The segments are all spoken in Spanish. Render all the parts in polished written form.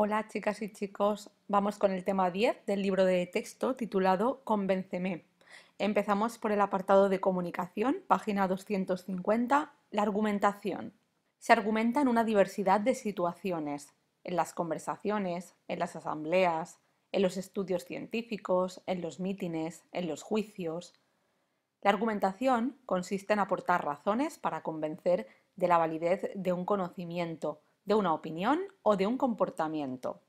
Hola chicas y chicos, vamos con el tema 10 del libro de texto titulado Convénceme. Empezamos por el apartado de comunicación, página 250, la argumentación. Se argumenta en una diversidad de situaciones, en las conversaciones, en las asambleas, en los estudios científicos, en los mítines, en los juicios. La argumentación consiste en aportar razones para convencer de la validez de un conocimiento, de una opinión o de un comportamiento.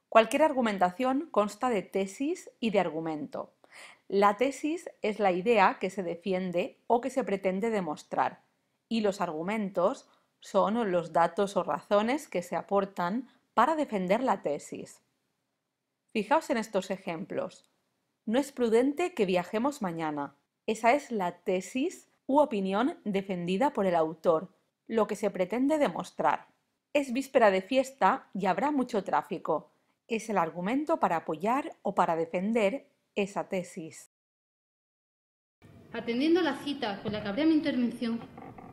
Cualquier argumentación consta de tesis y de argumento. La tesis es la idea que se defiende o que se pretende demostrar, y los argumentos son los datos o razones que se aportan para defender la tesis. Fijaos en estos ejemplos. No es prudente que viajemos mañana. Esa es la tesis u opinión defendida por el autor, lo que se pretende demostrar. Es víspera de fiesta y habrá mucho tráfico. Es el argumento para apoyar o para defender esa tesis. Atendiendo a la cita con la que abría mi intervención,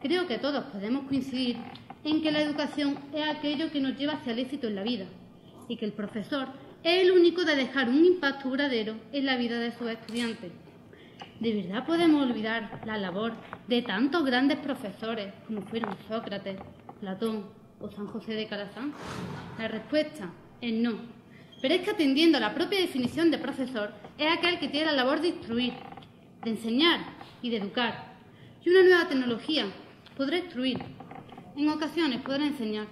creo que todos podemos coincidir en que la educación es aquello que nos lleva hacia el éxito en la vida y que el profesor es el único de dejar un impacto duradero en la vida de sus estudiantes. ¿De verdad podemos olvidar la labor de tantos grandes profesores como fueron Sócrates, Platón o San José de Calazán? La respuesta es no. Pero es que atendiendo a la propia definición de profesor es aquel que tiene la labor de instruir, de enseñar y de educar. Y una nueva tecnología podrá instruir, en ocasiones podrá enseñar,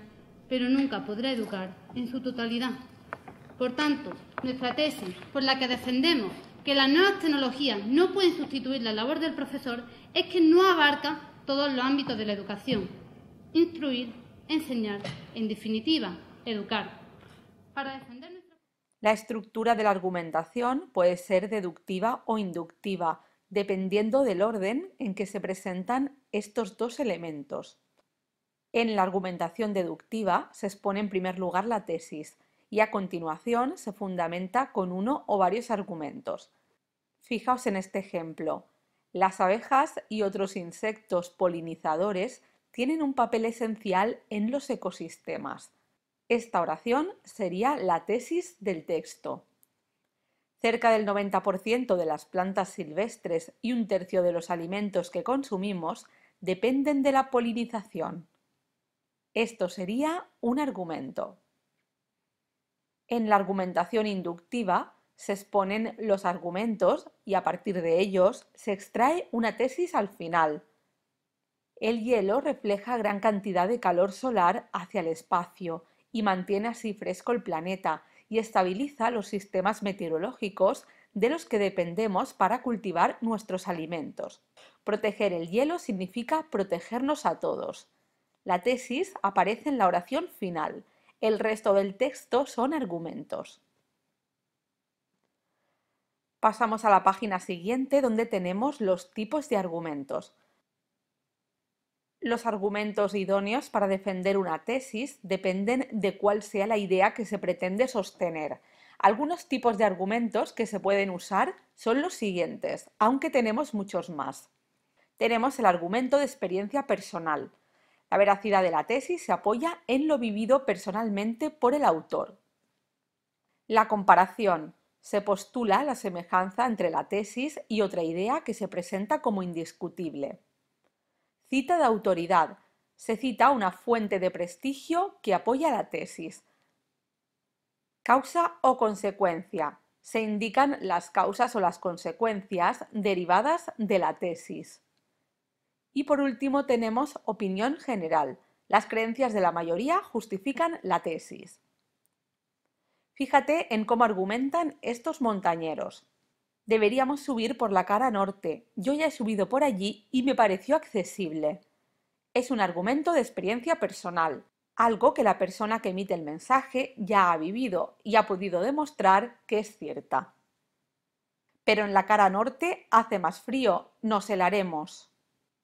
pero nunca podrá educar en su totalidad. Por tanto, nuestra tesis, por la que defendemos que las nuevas tecnologías no pueden sustituir la labor del profesor, es que no abarca todos los ámbitos de la educación. Instruir, enseñar, en definitiva, educar. Para defender nuestra... La estructura de la argumentación puede ser deductiva o inductiva, dependiendo del orden en que se presentan estos dos elementos. En la argumentación deductiva se expone en primer lugar la tesis y a continuación se fundamenta con uno o varios argumentos. Fijaos en este ejemplo. Las abejas y otros insectos polinizadores tienen un papel esencial en los ecosistemas. Esta oración sería la tesis del texto. Cerca del 90% de las plantas silvestres y un tercio de los alimentos que consumimos dependen de la polinización. Esto sería un argumento. En la argumentación inductiva se exponen los argumentos y a partir de ellos se extrae una tesis al final. El hielo refleja gran cantidad de calor solar hacia el espacio y mantiene así fresco el planeta y estabiliza los sistemas meteorológicos de los que dependemos para cultivar nuestros alimentos. Proteger el hielo significa protegernos a todos. La tesis aparece en la oración final. El resto del texto son argumentos. Pasamos a la página siguiente donde tenemos los tipos de argumentos. Los argumentos idóneos para defender una tesis dependen de cuál sea la idea que se pretende sostener. Algunos tipos de argumentos que se pueden usar son los siguientes, aunque tenemos muchos más. Tenemos el argumento de experiencia personal. La veracidad de la tesis se apoya en lo vivido personalmente por el autor. La comparación. Se postula la semejanza entre la tesis y otra idea que se presenta como indiscutible. Cita de autoridad. Se cita una fuente de prestigio que apoya la tesis. Causa o consecuencia. Se indican las causas o las consecuencias derivadas de la tesis. Y por último tenemos opinión general. Las creencias de la mayoría justifican la tesis. Fíjate en cómo argumentan estos montañeros. Deberíamos subir por la cara norte. Yo ya he subido por allí y me pareció accesible. Es un argumento de experiencia personal, algo que la persona que emite el mensaje ya ha vivido y ha podido demostrar que es cierta. Pero en la cara norte hace más frío, nos helaremos.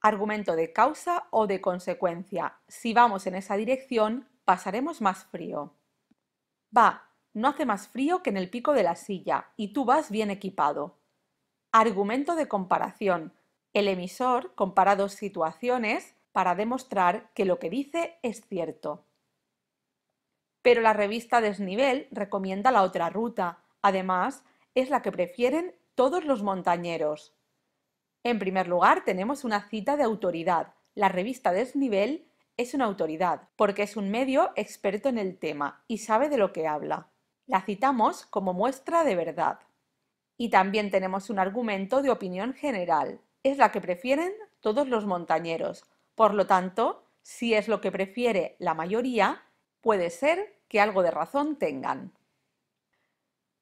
Argumento de causa o de consecuencia. Si vamos en esa dirección, pasaremos más frío. Va, no hace más frío que en el pico de la silla y tú vas bien equipado. Argumento de comparación. El emisor compara dos situaciones para demostrar que lo que dice es cierto. Pero la revista Desnivel recomienda la otra ruta. Además, es la que prefieren todos los montañeros. En primer lugar, tenemos una cita de autoridad. La revista Desnivel es una autoridad, porque es un medio experto en el tema y sabe de lo que habla. La citamos como muestra de verdad. Y también tenemos un argumento de opinión general. Es la que prefieren todos los montañeros. Por lo tanto, si es lo que prefiere la mayoría, puede ser que algo de razón tengan.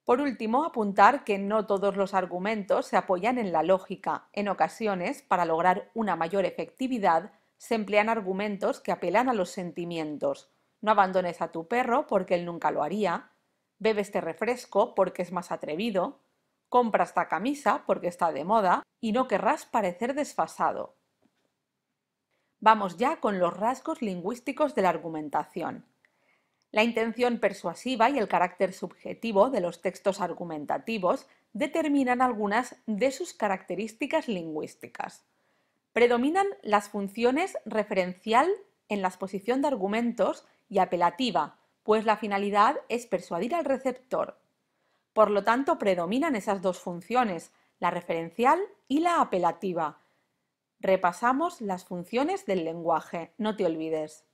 Por último, apuntar que no todos los argumentos se apoyan en la lógica. En ocasiones, para lograr una mayor efectividad, se emplean argumentos que apelan a los sentimientos. No abandones a tu perro porque él nunca lo haría. Bebe este refresco porque es más atrevido. Compra esta camisa porque está de moda y no querrás parecer desfasado. Vamos ya con los rasgos lingüísticos de la argumentación. La intención persuasiva y el carácter subjetivo de los textos argumentativos determinan algunas de sus características lingüísticas. Predominan las funciones referencial en la exposición de argumentos y apelativa, pues la finalidad es persuadir al receptor. Por lo tanto, predominan esas dos funciones, la referencial y la apelativa. Repasamos las funciones del lenguaje, no te olvides.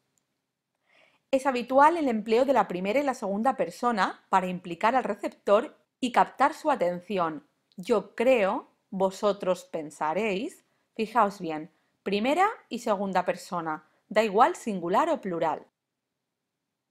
Es habitual el empleo de la primera y la segunda persona para implicar al receptor y captar su atención. Yo creo, vosotros pensaréis. Fijaos bien, primera y segunda persona, da igual singular o plural.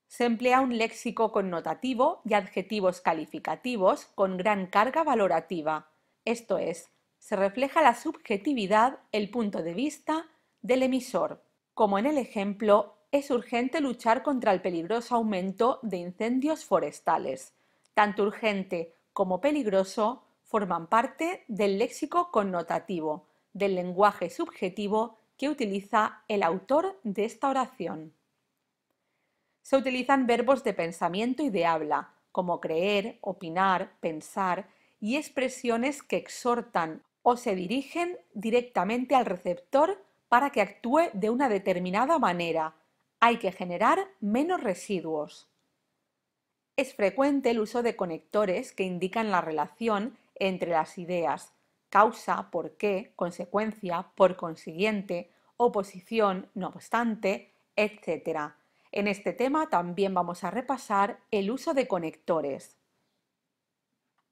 Se emplea un léxico connotativo y adjetivos calificativos con gran carga valorativa. Esto es, se refleja la subjetividad, el punto de vista del emisor. Como en el ejemplo, es urgente luchar contra el peligroso aumento de incendios forestales. Tanto urgente como peligroso forman parte del léxico connotativo, del lenguaje subjetivo que utiliza el autor de esta oración. Se utilizan verbos de pensamiento y de habla, como creer, opinar, pensar, y expresiones que exhortan o se dirigen directamente al receptor para que actúe de una determinada manera. Hay que generar menos residuos. Es frecuente el uso de conectores que indican la relación entre las ideas, causa, por qué, consecuencia, por consiguiente, oposición, no obstante, etc. En este tema también vamos a repasar el uso de conectores.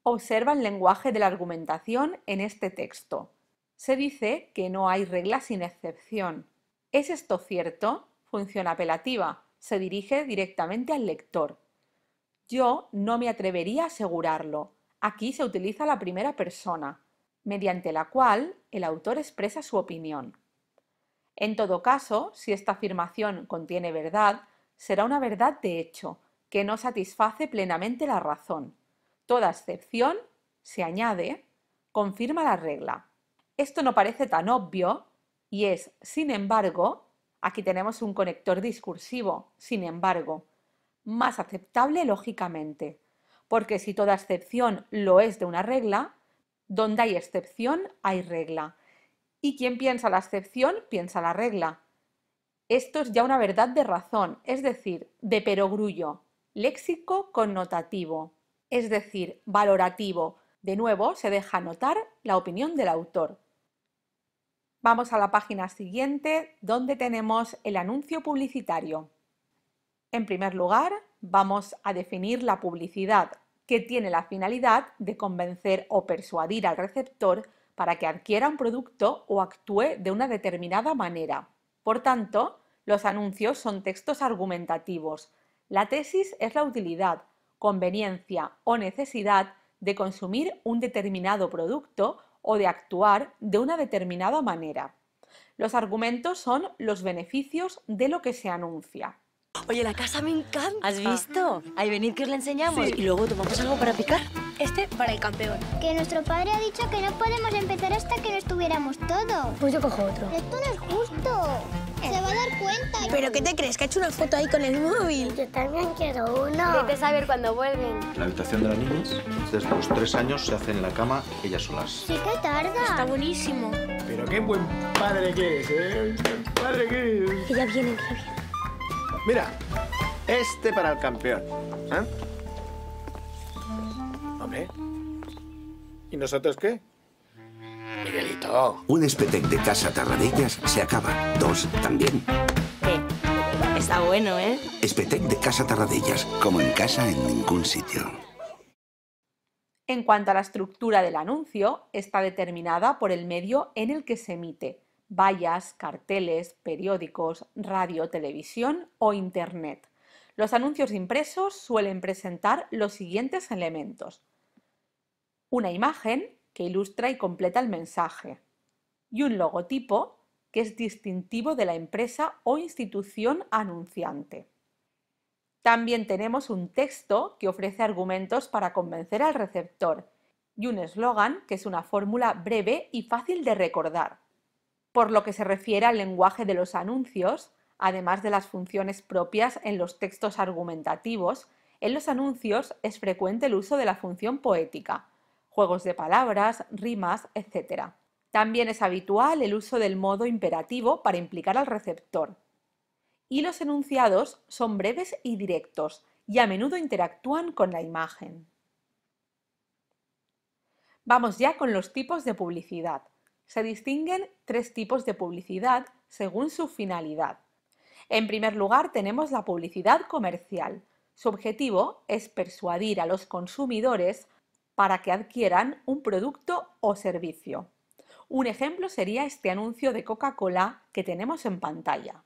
Observa el lenguaje de la argumentación en este texto. Se dice que no hay regla sin excepción. ¿Es esto cierto? Función apelativa. Se dirige directamente al lector. Yo no me atrevería a asegurarlo. Aquí se utiliza la primera persona, mediante la cual el autor expresa su opinión. En todo caso, si esta afirmación contiene verdad, será una verdad de hecho, que no satisface plenamente la razón. Toda excepción, se añade, confirma la regla. Esto no parece tan obvio y es, sin embargo, aquí tenemos un conector discursivo, sin embargo, más aceptable lógicamente, porque si toda excepción lo es de una regla, donde hay excepción hay regla. Y quien piensa la excepción, piensa la regla. Esto es ya una verdad de razón, es decir, de perogrullo, léxico connotativo, es decir, valorativo. De nuevo, se deja notar la opinión del autor. Vamos a la página siguiente, donde tenemos el anuncio publicitario. En primer lugar, vamos a definir la publicidad, que tiene la finalidad de convencer o persuadir al receptor para que adquiera un producto o actúe de una determinada manera. Por tanto, los anuncios son textos argumentativos. La tesis es la utilidad, conveniencia o necesidad de consumir un determinado producto o de actuar de una determinada manera. Los argumentos son los beneficios de lo que se anuncia. Oye, la casa me encanta. ¿Has visto? Ahí venid que os la enseñamos. Sí. Y luego tomamos algo para picar. Este para el campeón. Que nuestro padre ha dicho que no podemos empezar hasta que no estuviéramos todos. Pues yo cojo otro. Esto no es justo. Se va a dar cuenta. ¿Pero qué te crees? ¿Que ha hecho una foto ahí con el móvil? Yo también quiero uno. Vete a saber cuándo vuelven. La habitación de las niñas, desde los 3 años se hacen en la cama ellas solas. Sí que tarda. Está buenísimo. Pero qué buen padre que es, ¿eh? ¿Qué padre que es? Que ya vienen, que ya vienen. Mira, Este para el campeón. ¿Eh? Hombre. ¿Y nosotros qué? Miguelito. Un espetec de Casa Tarradellas se acaba. 2 también. Está bueno, ¿eh? Espetec de Casa Tarradellas. Como en casa en ningún sitio. En cuanto a la estructura del anuncio, está determinada por el medio en el que se emite: vallas, carteles, periódicos, radio, televisión o internet. Los anuncios impresos suelen presentar los siguientes elementos: una imagen que ilustra y completa el mensaje, y un logotipo que es distintivo de la empresa o institución anunciante. También tenemos un texto que ofrece argumentos para convencer al receptor y un eslogan que es una fórmula breve y fácil de recordar. Por lo que se refiere al lenguaje de los anuncios, además de las funciones propias en los textos argumentativos, en los anuncios es frecuente el uso de la función poética, juegos de palabras, rimas, etc. También es habitual el uso del modo imperativo para implicar al receptor. Y los enunciados son breves y directos y a menudo interactúan con la imagen. Vamos ya con los tipos de publicidad. Se distinguen 3 tipos de publicidad según su finalidad. En primer lugar, tenemos la publicidad comercial. Su objetivo es persuadir a los consumidores para que adquieran un producto o servicio. Un ejemplo sería este anuncio de Coca-Cola que tenemos en pantalla.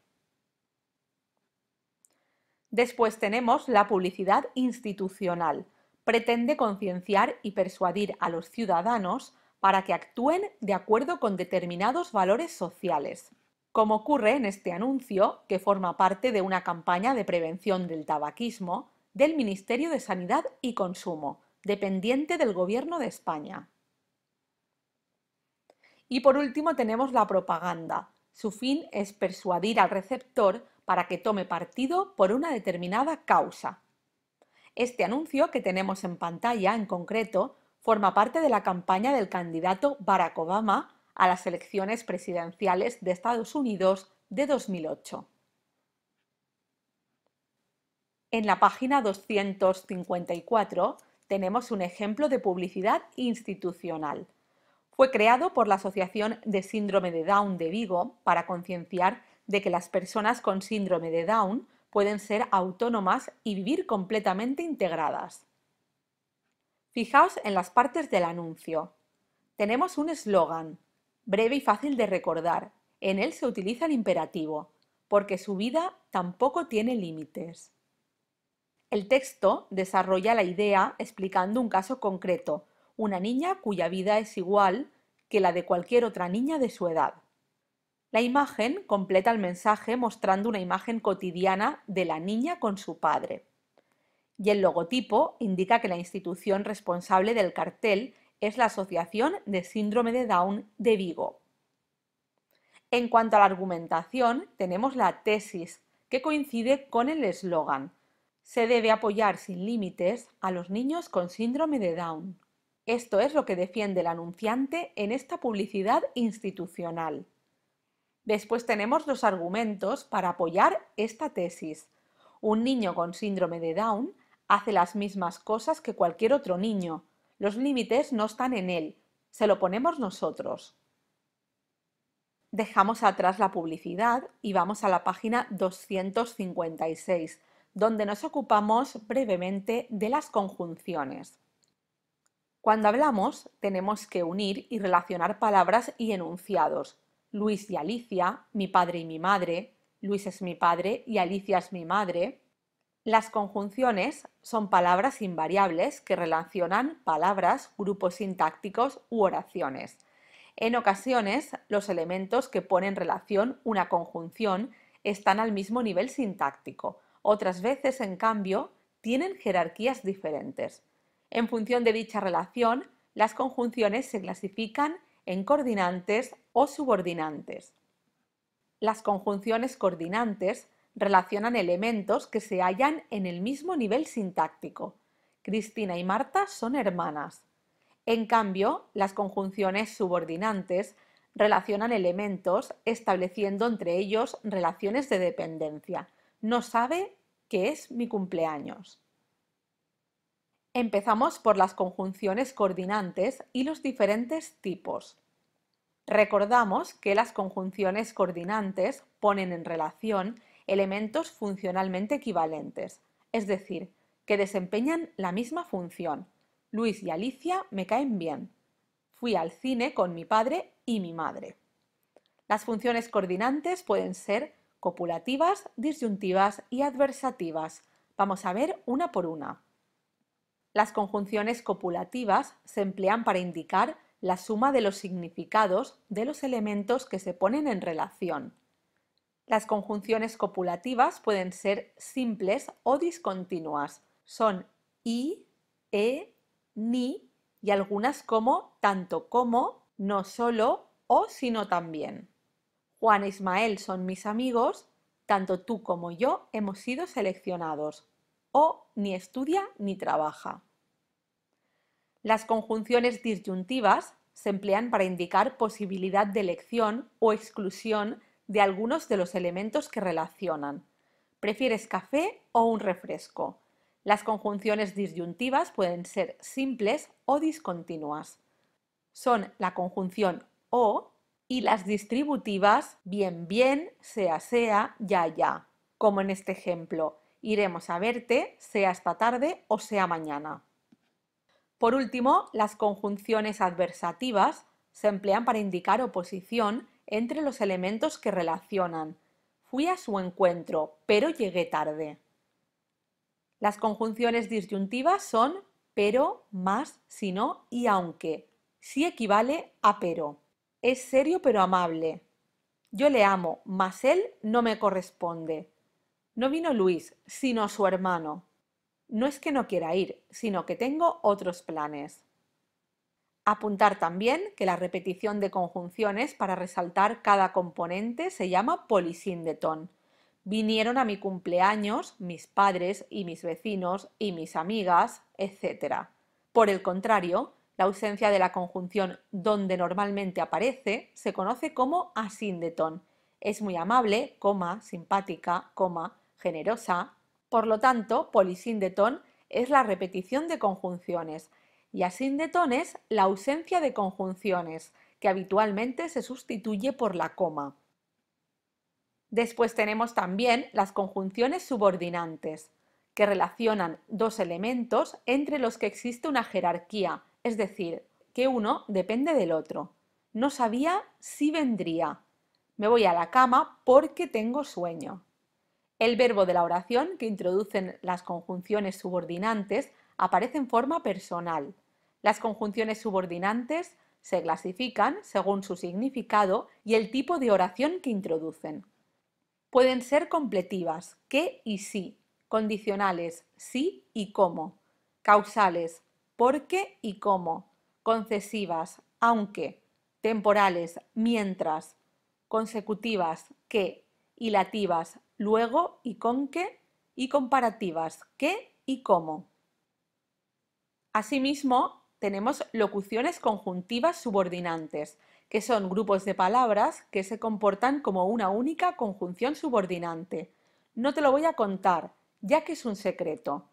Después tenemos la publicidad institucional. Pretende concienciar y persuadir a los ciudadanos para que actúen de acuerdo con determinados valores sociales, como ocurre en este anuncio, que forma parte de una campaña de prevención del tabaquismo del Ministerio de Sanidad y Consumo, dependiente del Gobierno de España. Y por último tenemos la propaganda. Su fin es persuadir al receptor para que tome partido por una determinada causa. Este anuncio que tenemos en pantalla, en concreto, forma parte de la campaña del candidato Barack Obama a las elecciones presidenciales de Estados Unidos de 2008. En la página 254 tenemos un ejemplo de publicidad institucional. Fue creado por la Asociación de Síndrome de Down de Vigo para concienciar de que las personas con síndrome de Down pueden ser autónomas y vivir completamente integradas. Fijaos en las partes del anuncio. Tenemos un eslogan, breve y fácil de recordar. En él se utiliza el imperativo, porque su vida tampoco tiene límites. El texto desarrolla la idea explicando un caso concreto, una niña cuya vida es igual que la de cualquier otra niña de su edad. La imagen completa el mensaje mostrando una imagen cotidiana de la niña con su padre. Y el logotipo indica que la institución responsable del cartel es la Asociación de Síndrome de Down de Vigo. En cuanto a la argumentación, tenemos la tesis, que coincide con el eslogan. Se debe apoyar sin límites a los niños con síndrome de Down. Esto es lo que defiende el anunciante en esta publicidad institucional. Después tenemos los argumentos para apoyar esta tesis. Un niño con síndrome de Down hace las mismas cosas que cualquier otro niño. Los límites no están en él, se lo ponemos nosotros. Dejamos atrás la publicidad y vamos a la página 256, donde nos ocupamos brevemente de las conjunciones. Cuando hablamos, tenemos que unir y relacionar palabras y enunciados. Luis y Alicia, mi padre y mi madre, Luis es mi padre y Alicia es mi madre. Las conjunciones son palabras invariables que relacionan palabras, grupos sintácticos u oraciones. En ocasiones, los elementos que ponen en relación una conjunción están al mismo nivel sintáctico. Otras veces, en cambio, tienen jerarquías diferentes. En función de dicha relación, las conjunciones se clasifican en coordinantes o subordinantes. Las conjunciones coordinantes relacionan elementos que se hallan en el mismo nivel sintáctico. Cristina y Marta son hermanas. En cambio, las conjunciones subordinantes relacionan elementos estableciendo entre ellos relaciones de dependencia. No sabe que es mi cumpleaños. Empezamos por las conjunciones coordinantes y los diferentes tipos. Recordamos que las conjunciones coordinantes ponen en relación elementos funcionalmente equivalentes, es decir, que desempeñan la misma función. Luis y Alicia me caen bien. Fui al cine con mi padre y mi madre. Las funciones coordinantes pueden ser copulativas, disyuntivas y adversativas. Vamos a ver una por una. Las conjunciones copulativas se emplean para indicar la suma de los significados de los elementos que se ponen en relación. Las conjunciones copulativas pueden ser simples o discontinuas. Son y, ni y algunas como tanto como, no solo o sino también. Juan e Ismael son mis amigos, tanto tú como yo hemos sido seleccionados. O ni estudia ni trabaja. Las conjunciones disyuntivas se emplean para indicar posibilidad de elección o exclusión de algunos de los elementos que relacionan. ¿Prefieres café o un refresco? Las conjunciones disyuntivas pueden ser simples o discontinuas. Son la conjunción o y las distributivas bien, bien, sea, sea, ya, ya. Como en este ejemplo, iremos a verte, sea esta tarde o sea mañana. Por último, las conjunciones adversativas se emplean para indicar oposición entre los elementos que relacionan. Fui a su encuentro, pero llegué tarde. Las conjunciones disyuntivas son pero, más, si no y aunque. Si equivale a pero. Es serio pero amable. Yo le amo, mas él no me corresponde. No vino Luis, sino su hermano. No es que no quiera ir, sino que tengo otros planes. Apuntar también que la repetición de conjunciones para resaltar cada componente se llama polisíndeton. Vinieron a mi cumpleaños mis padres y mis vecinos y mis amigas, etc. Por el contrario, la ausencia de la conjunción donde normalmente aparece se conoce como asíndeton. Es muy amable, simpática, generosa. Por lo tanto, polisíndeton es la repetición de conjunciones y asíndeton es la ausencia de conjunciones, que habitualmente se sustituye por la coma. Después tenemos también las conjunciones subordinantes, que relacionan dos elementos entre los que existe una jerarquía, es decir, que uno depende del otro. No sabía si vendría. Me voy a la cama porque tengo sueño. El verbo de la oración que introducen las conjunciones subordinantes aparece en forma personal. Las conjunciones subordinantes se clasifican según su significado y el tipo de oración que introducen. Pueden ser completivas, que y sí, condicionales, sí y cómo, causales, porque y cómo, concesivas, aunque, temporales, mientras, consecutivas, que, hilativas, luego y con que, y comparativas, qué y cómo. Asimismo, tenemos locuciones conjuntivas subordinantes, que son grupos de palabras que se comportan como una única conjunción subordinante. No te lo voy a contar, ya que es un secreto.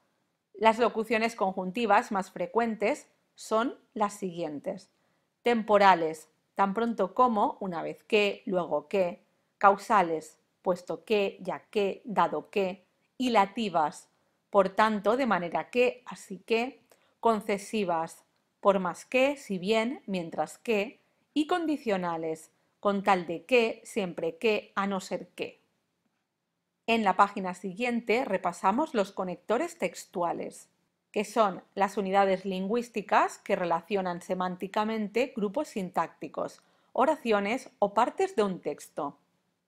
Las locuciones conjuntivas más frecuentes son las siguientes. Temporales, tan pronto como, una vez que, luego que. Causales, puesto que, ya que, dado que. Hilativas, por tanto, de manera que, así que. Concesivas, por más que, si bien, mientras que. Y condicionales, con tal de que, siempre que, a no ser que. En la página siguiente repasamos los conectores textuales, que son las unidades lingüísticas que relacionan semánticamente grupos sintácticos, oraciones o partes de un texto.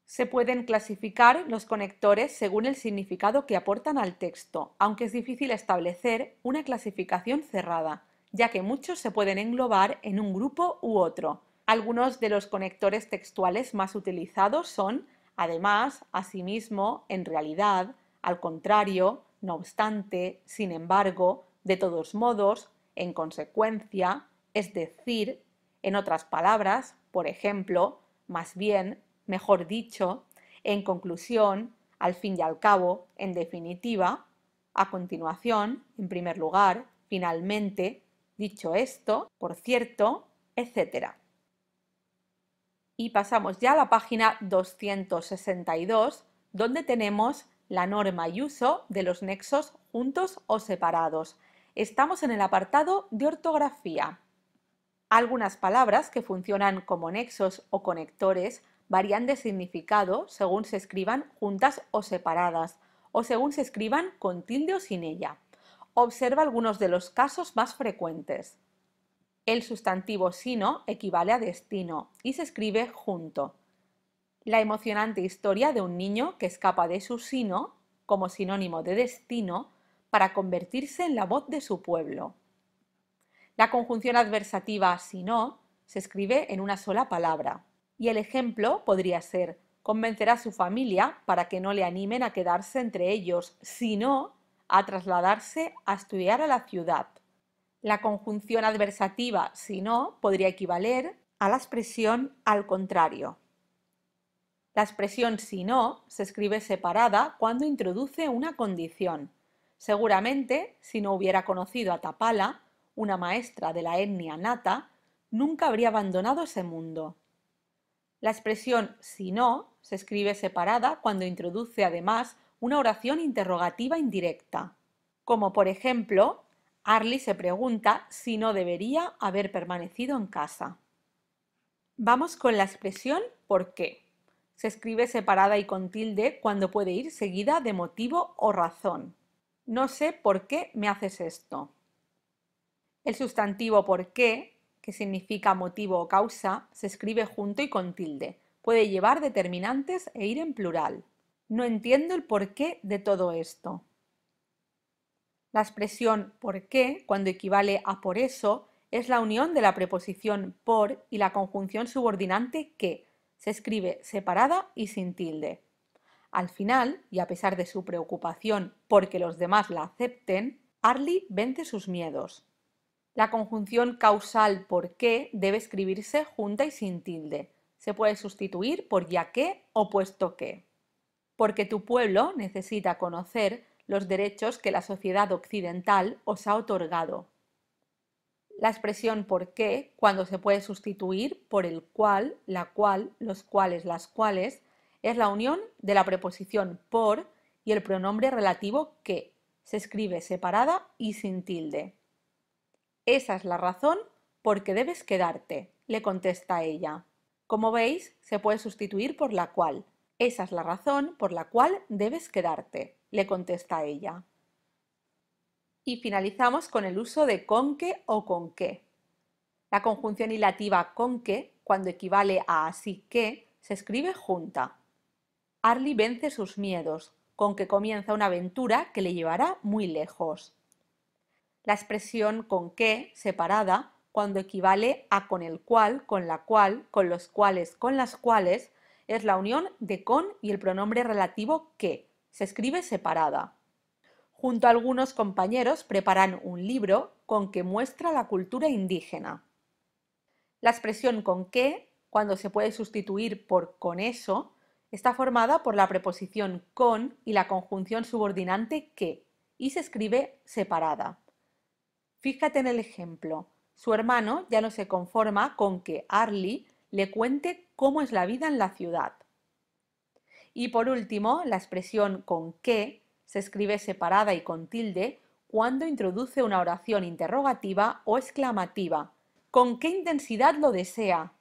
Se pueden clasificar los conectores según el significado que aportan al texto, aunque es difícil establecer una clasificación cerrada, ya que muchos se pueden englobar en un grupo u otro. Algunos de los conectores textuales más utilizados son además, asimismo, en realidad, al contrario, no obstante, sin embargo, de todos modos, en consecuencia, es decir, en otras palabras, por ejemplo, más bien, mejor dicho, en conclusión, al fin y al cabo, en definitiva, a continuación, en primer lugar, finalmente, dicho esto, por cierto, etc. Y pasamos ya a la página 262, donde tenemos la norma y uso de los nexos juntos o separados. Estamos en el apartado de ortografía. Algunas palabras que funcionan como nexos o conectores varían de significado según se escriban juntas o separadas, o según se escriban con tilde o sin ella. Observa algunos de los casos más frecuentes. El sustantivo sino equivale a destino y se escribe junto. La emocionante historia de un niño que escapa de su sino, como sinónimo de destino, para convertirse en la voz de su pueblo. La conjunción adversativa sino se escribe en una sola palabra. Y el ejemplo podría ser: convencer a su familia para que no le animen a quedarse entre ellos, sino a trasladarse a estudiar a la ciudad. La conjunción adversativa sino podría equivaler a la expresión al contrario. La expresión sino se escribe separada cuando introduce una condición. Seguramente, si no hubiera conocido a Tapala, una maestra de la etnia nata, nunca habría abandonado ese mundo. La expresión si no se escribe separada cuando introduce además una oración interrogativa indirecta, como por ejemplo, Arlie se pregunta si no debería haber permanecido en casa. Vamos con la expresión ¿por qué? Se escribe separada y con tilde cuando puede ir seguida de motivo o razón. No sé por qué me haces esto. El sustantivo por qué, que significa motivo o causa, se escribe junto y con tilde. Puede llevar determinantes e ir en plural. No entiendo el porqué de todo esto. La expresión por qué, cuando equivale a por eso, es la unión de la preposición por y la conjunción subordinante que, se escribe separada y sin tilde. Al final, y a pesar de su preocupación porque los demás la acepten, Arlie vence sus miedos. La conjunción causal por qué debe escribirse junta y sin tilde. Se puede sustituir por ya que o puesto que. Porque tu pueblo necesita conocer los derechos que la sociedad occidental os ha otorgado. La expresión por qué, cuando se puede sustituir por el cual, la cual, los cuales, las cuales, es la unión de la preposición por y el pronombre relativo que. Se escribe separada y sin tilde. Esa es la razón por qué debes quedarte, le contesta ella. Como veis, se puede sustituir por la cual. Esa es la razón por la cual debes quedarte, le contesta ella. Y finalizamos con el uso de con que o con qué. La conjunción hilativa con que, cuando equivale a así que, se escribe junta. Arlie vence sus miedos, con que comienza una aventura que le llevará muy lejos. La expresión con que, separada, cuando equivale a con el cual, con la cual, con los cuales, con las cuales, es la unión de con y el pronombre relativo que, se escribe separada. Junto a algunos compañeros preparan un libro con que muestra la cultura indígena. La expresión con que, cuando se puede sustituir por con eso, está formada por la preposición con y la conjunción subordinante que, y se escribe separada. Fíjate en el ejemplo. Su hermano ya no se conforma con que Arlie le cuente cómo es la vida en la ciudad. Y por último, la expresión con que se escribe separada y con tilde cuando introduce una oración interrogativa o exclamativa. ¿Con qué intensidad lo desea?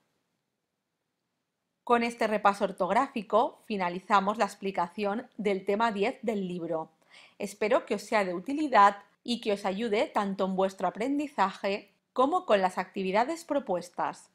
Con este repaso ortográfico finalizamos la explicación del tema 10 del libro. Espero que os sea de utilidad y que os ayude tanto en vuestro aprendizaje como con las actividades propuestas.